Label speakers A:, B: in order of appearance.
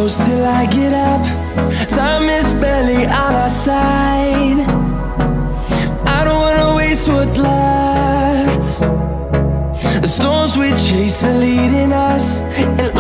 A: close till I get up. Time is barely on our side. I don't wanna waste what's left. The storms we chase are leading us, and